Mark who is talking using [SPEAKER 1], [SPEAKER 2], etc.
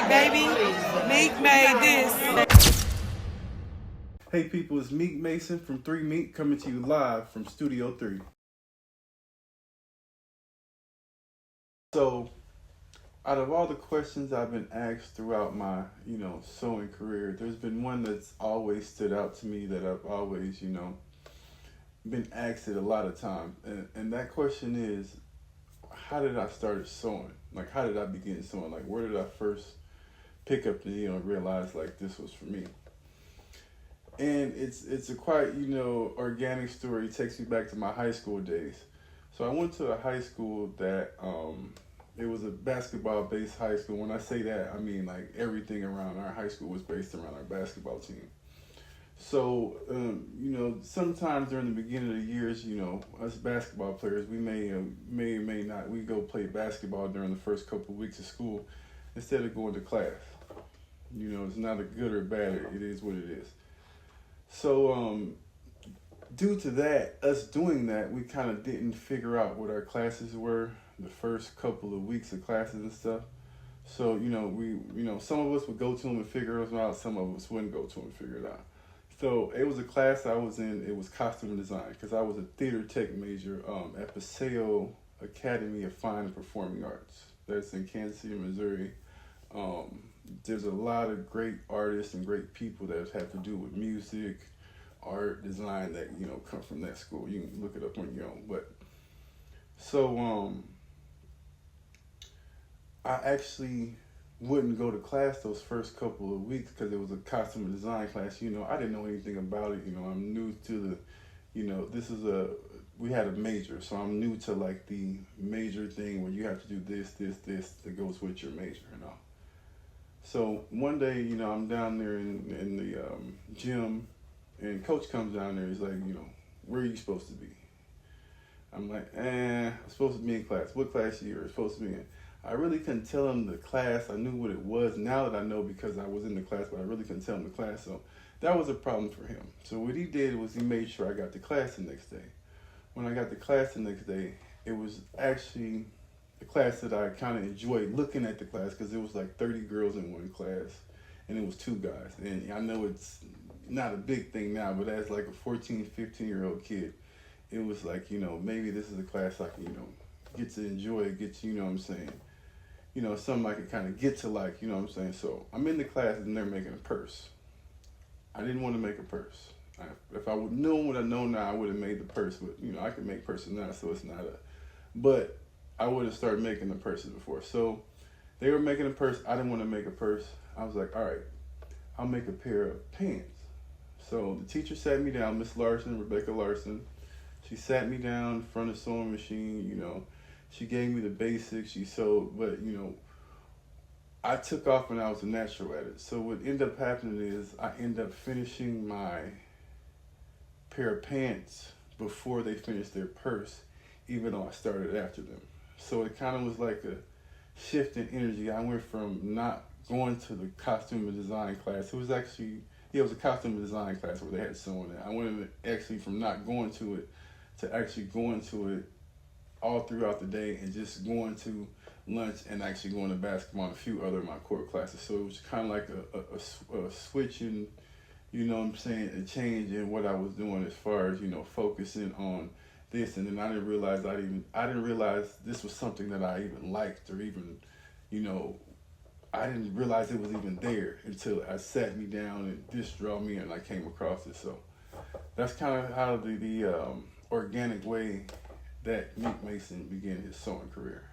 [SPEAKER 1] baby. Meek made this.
[SPEAKER 2] Hey people, it's Meek Mason from Threeminc coming to you live from Studio 3. So, out of all the questions I've been asked throughout my, sewing career, there's been one that's always stood out to me that I've always, been asked it a lot of times. And that question is, how did I start sewing? Like, how did I begin sewing? Like, where did I first pick up the needle and realize, like, this was for me? And it's a quite, organic story. It takes me back to my high school days. So I went to a high school that, it was a basketball-based high school. When I say that, I mean, like, everything around our high school was based around our basketball team. So, sometimes during the beginning of the years, us basketball players, we may or may not, we go play basketball during the first couple of weeks of school instead of going to class. It's not a good or bad, it is what it is. So, due to that, us doing that, we kind of didn't figure out what our classes were the first couple of weeks of classes and stuff. So, some of us would go to them and figure them out, some of us wouldn't go to them and figure it out. So it was a class I was in, it was costume design, because I was a theater tech major at Paseo Academy of Fine and Performing Arts. That's in Kansas City, Missouri. There's a lot of great artists and great people that have to do with music, art, design that, come from that school. You can look it up on your own. But so I actually wouldn't go to class those first couple of weeks because it was a costume design class. I didn't know anything about it. I'm new to the, we had a major, so I'm new to like the major thing where you have to do this that goes with your major and all. So one day, I'm down there in the gym, and coach comes down there. He's like, where are you supposed to be? I'm like, I'm supposed to be in class. What class you are supposed to be in? I really couldn't tell him the class. I knew what it was now that I know because I was in the class, but I really couldn't tell him the class. So that was a problem for him. So what he did was he made sure I got to class the next day. When I got to class the next day, it was actually a class that I kind of enjoyed looking at the class because it was like 30 girls in one class and it was 2 guys. And I know it's not a big thing now, but as like a 14, 15-year-old kid, it was like, maybe this is a class I can, get to enjoy, get to, what I'm saying, something I could kind of get to like, what I'm saying. So I'm in the class and they're making a purse. I didn't want to make a purse. If I would known what I know now, I would have made the purse, but I can make purses now, so it's not but I would have started making the purses before. So they were making a purse. I didn't want to make a purse. I was like, all right, I'll make a pair of pants. So the teacher sat me down, Miss Larson, Rebecca Larson. She sat me down in front of the sewing machine, she gave me the basics, she sewed, but I took off and I was a natural at it. So what ended up happening is I ended up finishing my pair of pants before they finished their purse, even though I started after them. So it kind of was like a shift in energy. I went from not going to the costume and design class. It was actually, it was a costume and design class where they had sewing it. I went actually from not going to it to actually going to it all throughout the day and just going to lunch and actually going to basketball and a few other of my core classes. So it was kind of like a switch in, a change in what I was doing as far as, focusing on this. And then I didn't realize this was something that I even liked or even, I didn't realize it was even there until I sat me down and this drew me and I came across it. So that's kind of how the organic way that Meek Mason began his sewing career.